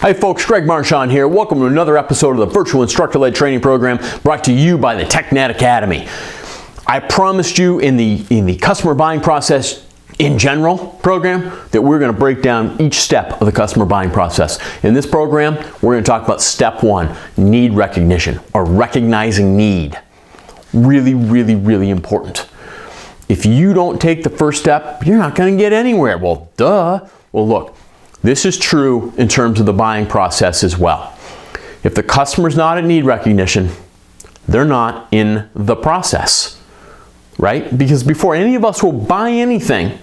Hi folks, Greg Marchand here. Welcome to another episode of the Virtual Instructor-Led Training Program brought to you by the TechNet Academy. I promised you in the customer buying process in general program that we're going to break down each step of the customer buying process. In this program, we're going to talk about step one, need recognition or recognizing need. Really, really, really important. If you don't take the first step, you're not going to get anywhere. Well, duh. Well, look. This is true in terms of the buying process as well. If the customer's not at need recognition, they're not in the process, right? Because before any of us will buy anything,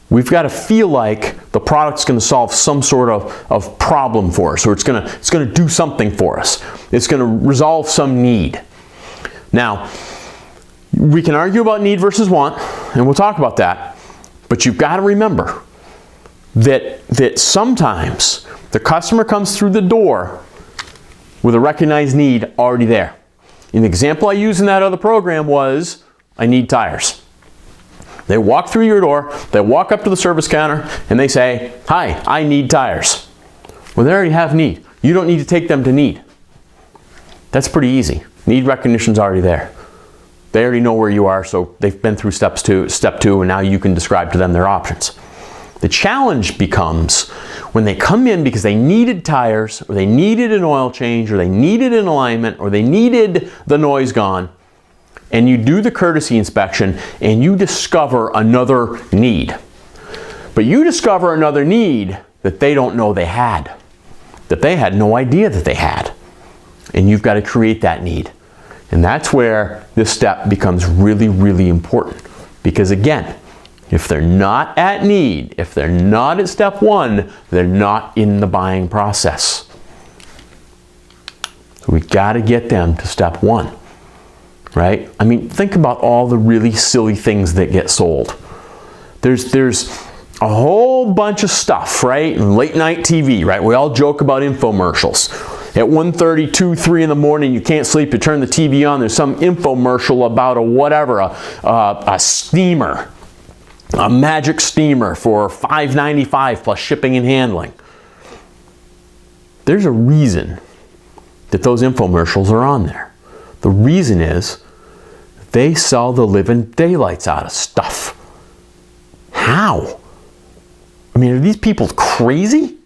we've got to feel like the product's going to solve some sort of problem for us, or it's going to do something for us. It's going to resolve some need. Now, we can argue about need versus want, and we'll talk about that, but you've got to remember that sometimes the customer comes through the door with a recognized need already there. An example I used in that other program was, I need tires. They walk through your door, they walk up to the service counter, and they say, hi, I need tires. Well, they already have need. You don't need to take them to need. That's pretty easy. Need recognition's already there. They already know where you are, so they've been through step two, and now you can describe to them their options. The challenge becomes when they come in because they needed tires, or they needed an oil change, or they needed an alignment, or they needed the noise gone, and you do the courtesy inspection and you discover another need. But you discover another need that they don't know they had, that they had no idea that they had. And you've got to create that need. And that's where this step becomes really, really important. Because again, if they're not at need, if they're not at step one, they're not in the buying process. So we got to get them to step one, right? I mean, think about all the really silly things that get sold. There's a whole bunch of stuff, right? And late night TV, right? We all joke about infomercials. At 1:30, 2, 3 in the morning, you can't sleep, you turn the TV on, there's some infomercial about a steamer. A magic steamer for $5.95 plus shipping and handling. There's a reason that those infomercials are on there. The reason is they sell the living daylights out of stuff. How? I mean, are these people crazy?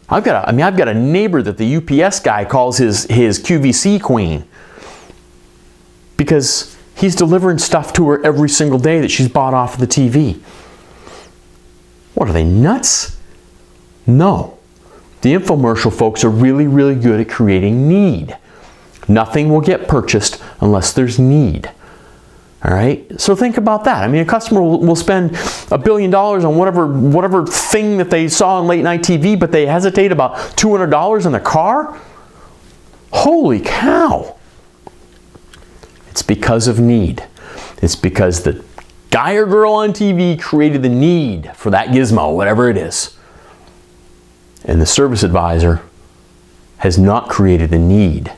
I've got a neighbor that the UPS guy calls his QVC queen because he's delivering stuff to her every single day that she's bought off of the TV. What, are they nuts? No. The infomercial folks are really, really good at creating need. Nothing will get purchased unless there's need. All right? So think about that. I mean, a customer will spend $1 billion on whatever thing that they saw on late night TV, but they hesitate about $200 in a car? Holy cow. It's because of need. It's because the guy or girl on TV created the need for that gizmo, whatever it is. And the service advisor has not created the need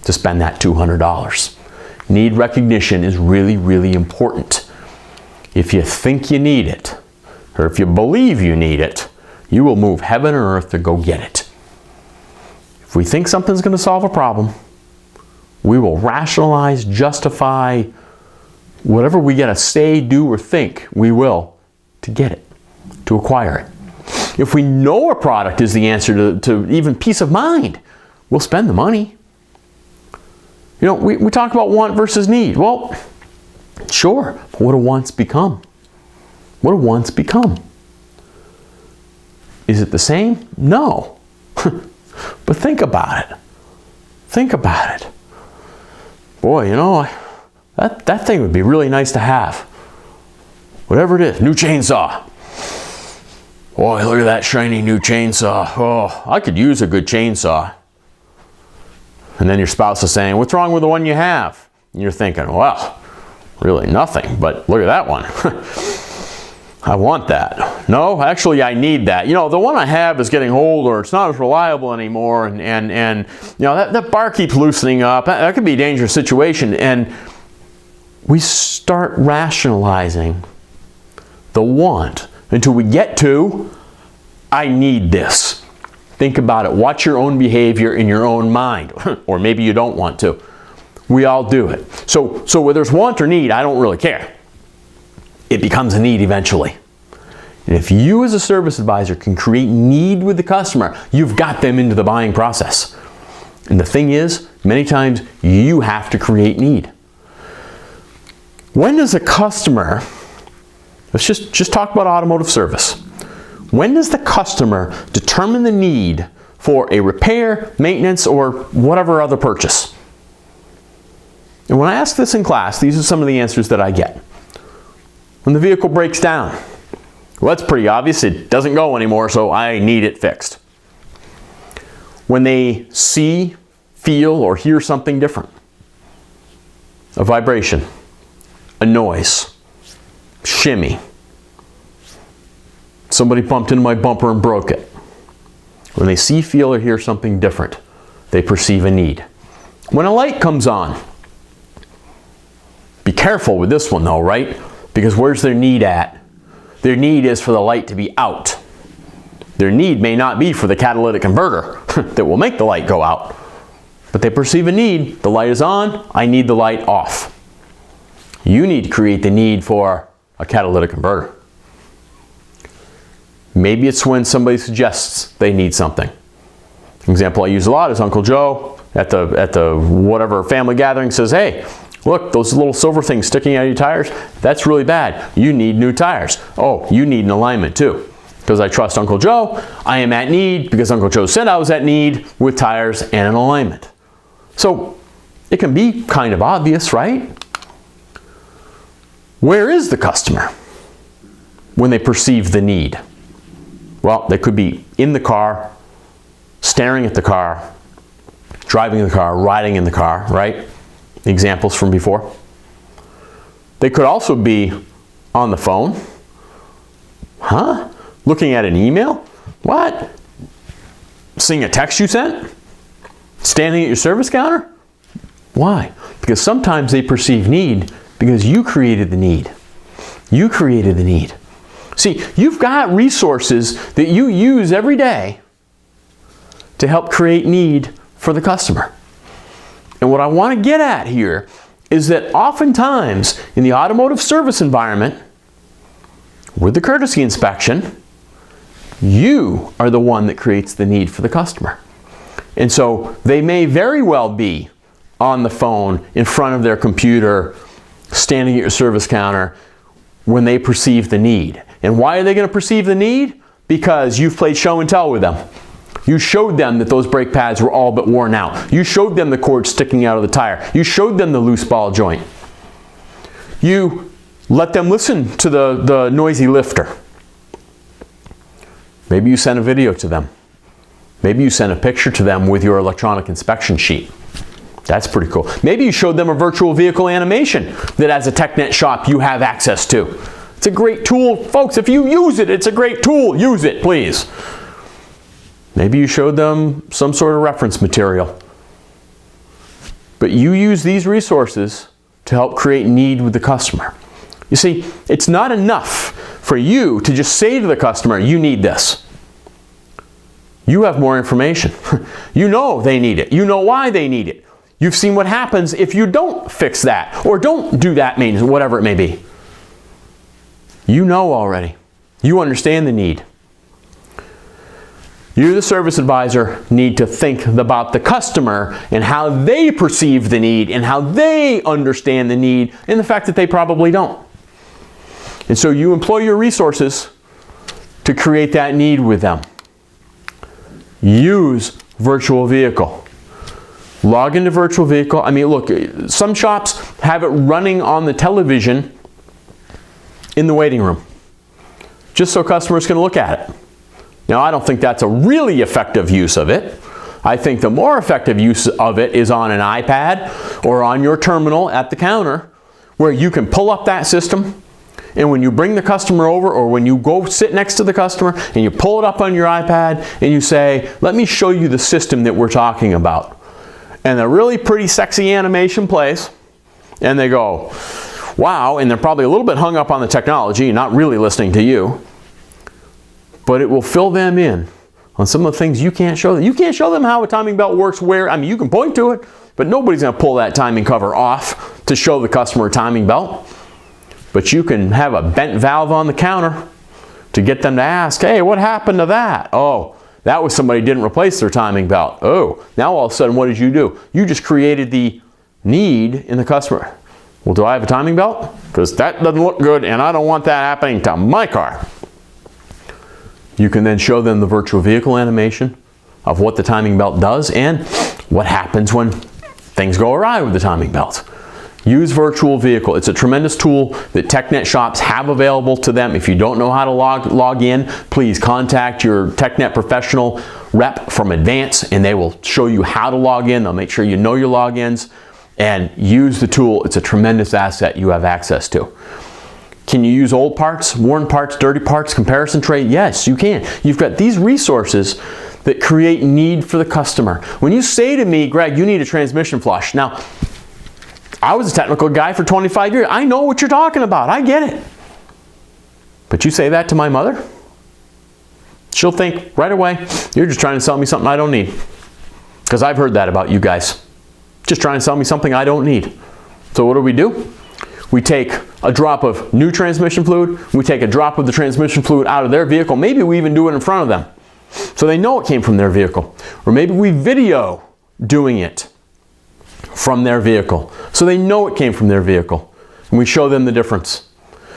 to spend that $200. Need recognition is really, really important. If you think you need it, or if you believe you need it, you will move heaven and earth to go get it. If we think something's going to solve a problem, we will rationalize, justify, whatever we got to say, do, or think, we will to get it, to acquire it. If we know a product is the answer to even peace of mind, we'll spend the money. You know, we talk about want versus need. Well, sure, but what do wants become? What do wants become? Is it the same? No. But think about it. Think about it. Boy, you know, that thing would be really nice to have. Whatever it is, new chainsaw. Boy, look at that shiny new chainsaw. Oh, I could use a good chainsaw. And then your spouse is saying, what's wrong with the one you have? And you're thinking, well, really nothing, but look at that one. I want that. No, actually I need that. You know, the one I have is getting older. It's not as reliable anymore. And you know, that bar keeps loosening up. That could be a dangerous situation. And we start rationalizing the want until we get to, I need this. Think about it. Watch your own behavior in your own mind. Or maybe you don't want to. We all do it. So where there's want or need, I don't really care. It becomes a need eventually. And if you as a service advisor can create need with the customer, you've got them into the buying process. And the thing is, many times you have to create need. When does a customer, let's just talk about automotive service. When does the customer determine the need for a repair, maintenance, or whatever other purchase? And when I ask this in class, these are some of the answers that I get. When the vehicle breaks down, well, that's pretty obvious. It doesn't go anymore, so I need it fixed. When they see, feel, or hear something different, a vibration, a noise, shimmy, somebody bumped into my bumper and broke it. When they see, feel, or hear something different, they perceive a need. When a light comes on, be careful with this one though, right? Because where's their need at? Their need is for the light to be out. Their need may not be for the catalytic converter that will make the light go out. But they perceive a need. The light is on, I need the light off. You need to create the need for a catalytic converter. Maybe it's when somebody suggests they need something. An example I use a lot is Uncle Joe at the whatever family gathering says, hey, look, those little silver things sticking out of your tires, that's really bad. You need new tires. Oh, you need an alignment too. Because I trust Uncle Joe, I am at need because Uncle Joe said I was at need with tires and an alignment. So it can be kind of obvious, right? Where is the customer when they perceive the need? Well, they could be in the car, staring at the car, driving the car, riding in the car, right? Examples from before. They could also be on the phone. Huh? Looking at an email? What? Seeing a text you sent? Standing at your service counter? Why? Because sometimes they perceive need because you created the need. You created the need. See, you've got resources that you use every day to help create need for the customer. And what I want to get at here is that oftentimes in the automotive service environment, with the courtesy inspection, you are the one that creates the need for the customer. And so they may very well be on the phone, in front of their computer, standing at your service counter when they perceive the need. And why are they going to perceive the need? Because you've played show and tell with them. You showed them that those brake pads were all but worn out. You showed them the cord sticking out of the tire. You showed them the loose ball joint. You let them listen to the noisy lifter. Maybe you sent a video to them. Maybe you sent a picture to them with your electronic inspection sheet. That's pretty cool. Maybe you showed them a virtual vehicle animation that as a TechNet shop you have access to. It's a great tool. Folks, if you use it, it's a great tool. Use it, please. Maybe you showed them some sort of reference material. But you use these resources to help create need with the customer. You see, it's not enough for you to just say to the customer, you need this. You have more information. You know they need it. You know why they need it. You've seen what happens if you don't fix that or don't do that maintenance, whatever it may be. You know already. You understand the need. You, the service advisor, need to think about the customer and how they perceive the need and how they understand the need and the fact that they probably don't. And so you employ your resources to create that need with them. Use virtual vehicle. Log into virtual vehicle. I mean, look, some shops have it running on the television in the waiting room, just so customers can look at it. Now, I don't think that's a really effective use of it. I think the more effective use of it is on an iPad or on your terminal at the counter, where you can pull up that system, and when you bring the customer over or when you go sit next to the customer and you pull it up on your iPad and you say, let me show you the system that we're talking about. And a really pretty sexy animation plays, and they go, wow, and they're probably a little bit hung up on the technology, not really listening to you, but it will fill them in on some of the things you can't show them. You can't show them how a timing belt works where, I mean, you can point to it, but nobody's going to pull that timing cover off to show the customer a timing belt. But you can have a bent valve on the counter to get them to ask, hey, what happened to that? Oh, that was somebody didn't replace their timing belt. Oh, now all of a sudden, what did you do? You just created the need in the customer. Well, do I have a timing belt? Because that doesn't look good and I don't want that happening to my car. You can then show them the virtual vehicle animation of what the timing belt does and what happens when things go awry with the timing belt. Use virtual vehicle. It's a tremendous tool that TechNet shops have available to them. If you don't know how to log in, please contact your TechNet professional rep from Advance and they will show you how to log in. They'll make sure you know your logins and use the tool. It's a tremendous asset you have access to. Can you use old parts, worn parts, dirty parts, comparison tray? Yes, you can. You've got these resources that create need for the customer. When you say to me, Greg, you need a transmission flush. Now, I was a technical guy for 25 years. I know what you're talking about. I get it. But you say that to my mother, she'll think right away, you're just trying to sell me something I don't need. Because I've heard that about you guys. Just trying to sell me something I don't need. So what do? We take a drop of new transmission fluid, we take a drop of the transmission fluid out of their vehicle, maybe we even do it in front of them, so they know it came from their vehicle. Or maybe we video doing it from their vehicle, so they know it came from their vehicle, and we show them the difference.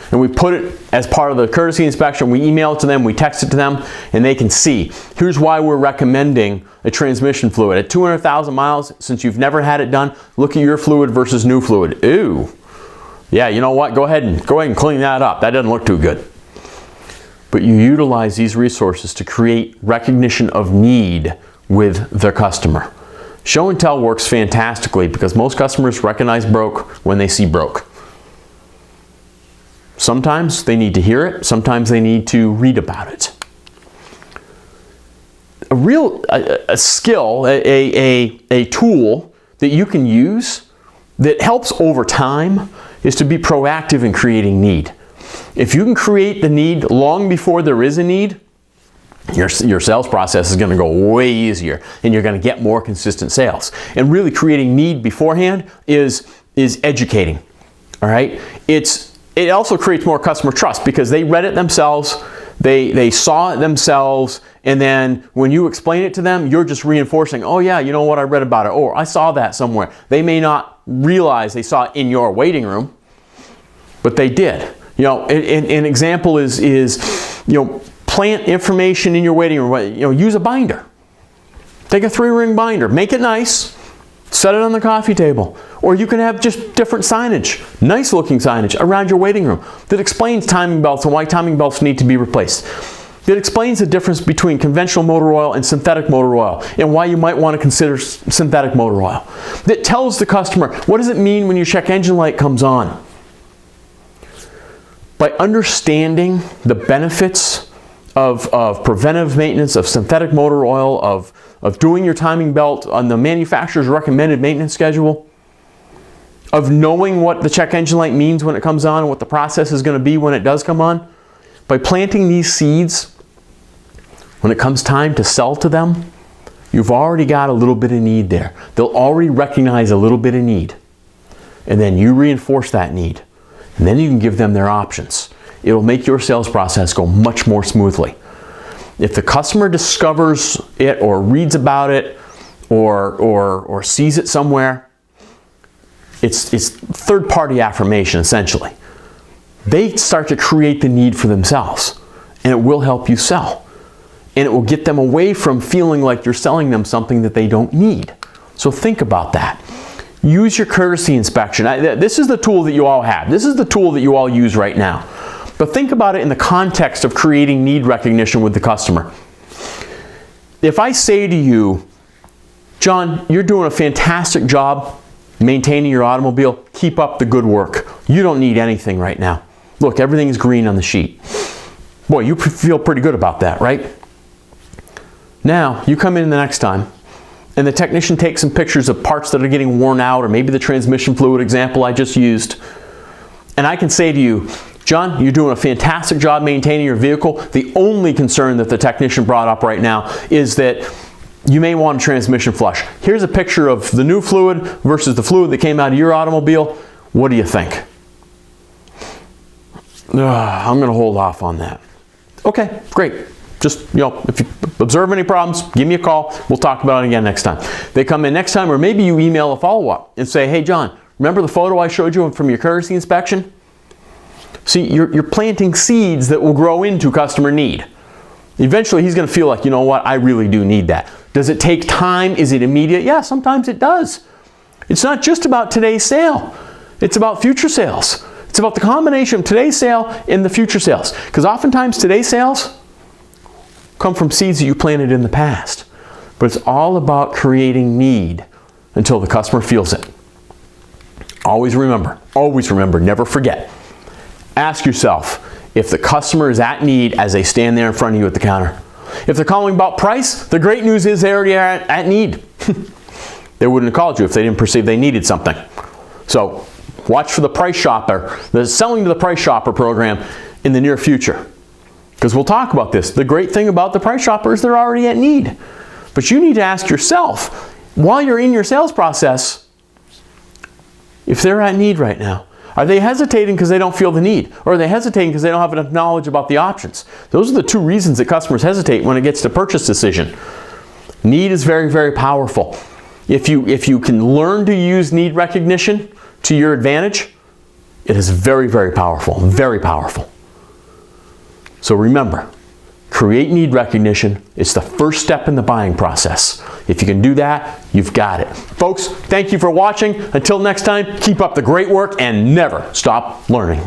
And we put it as part of the courtesy inspection, we email it to them, we text it to them, and they can see, here's why we're recommending a transmission fluid. At 200,000 miles, since you've never had it done, look at your fluid versus new fluid. Ooh. Yeah, you know what? Go ahead and clean that up. That doesn't look too good. But you utilize these resources to create recognition of need with the customer. Show and tell works fantastically because most customers recognize broke when they see broke. Sometimes they need to hear it. Sometimes they need to read about it. A skill, a tool that you can use that helps over time is to be proactive in creating need. If you can create the need long before there is a need, your sales process is going to go way easier and you're going to get more consistent sales. And really creating need beforehand is educating. All right? It also creates more customer trust because they read it themselves, they saw it themselves, and then when you explain it to them, you're just reinforcing, oh yeah, you know what, I read about it, or I saw that somewhere. They may not realize they saw it in your waiting room, but they did. You know, an example is plant information in your waiting room. Use a binder. Take a 3-ring binder, make it nice, set it on the coffee table. Or you can have just different signage, nice looking signage around your waiting room that explains timing belts and why timing belts need to be replaced. That explains the difference between conventional motor oil and synthetic motor oil and why you might want to consider synthetic motor oil. That tells the customer, what does it mean when your check engine light comes on? By understanding the benefits of preventive maintenance, of synthetic motor oil, of doing your timing belt on the manufacturer's recommended maintenance schedule, of knowing what the check engine light means when it comes on and what the process is going to be when it does come on, by planting these seeds, when it comes time to sell to them, you've already got a little bit of need there. They'll already recognize a little bit of need. And then you reinforce that need. And then you can give them their options. It'll make your sales process go much more smoothly. If the customer discovers it or reads about it or sees it somewhere, it's third-party affirmation, essentially. They start to create the need for themselves, and it will help you sell. And it will get them away from feeling like you're selling them something that they don't need. So think about that. Use your courtesy inspection. This is the tool that you all have. This is the tool that you all use right now. But think about it in the context of creating need recognition with the customer. If I say to you, John, you're doing a fantastic job maintaining your automobile, keep up the good work. You don't need anything right now. Look, everything's green on the sheet. Boy, you feel pretty good about that, right? Now, you come in the next time, and the technician takes some pictures of parts that are getting worn out, or maybe the transmission fluid example I just used, and I can say to you, John, you're doing a fantastic job maintaining your vehicle. The only concern that the technician brought up right now is that you may want a transmission flush. Here's a picture of the new fluid versus the fluid that came out of your automobile. What do you think? I'm going to hold off on that. Okay, great. Just, if you observe any problems, give me a call. We'll talk about it again next time. They come in next time, or maybe you email a follow-up and say, hey, John, remember the photo I showed you from your courtesy inspection? See, you're planting seeds that will grow into customer need. Eventually, he's going to feel like, you know what, I really do need that. Does it take time? Is it immediate? Yeah, sometimes it does. It's not just about today's sale. It's about future sales. It's about the combination of today's sale and the future sales. Because oftentimes today's sales come from seeds that you planted in the past. But it's all about creating need until the customer feels it. Always remember, never forget. Ask yourself if the customer is at need as they stand there in front of you at the counter. If they're calling about price, the great news is they already are at need. They wouldn't have called you if they didn't perceive they needed something. So watch for the Price Shopper, the Selling to the Price Shopper program in the near future. Because we'll talk about this. The great thing about the Price Shopper is they're already at need. But you need to ask yourself, while you're in your sales process, if they're at need right now. Are they hesitating because they don't feel the need? Or are they hesitating because they don't have enough knowledge about the options? Those are the two reasons that customers hesitate when it gets to purchase decision. Need is very, very powerful. If you can learn to use need recognition to your advantage, it is very, very powerful. Very powerful. So remember, create need recognition. It's the first step in the buying process. If you can do that, you've got it. Folks, thank you for watching. Until next time, keep up the great work and never stop learning.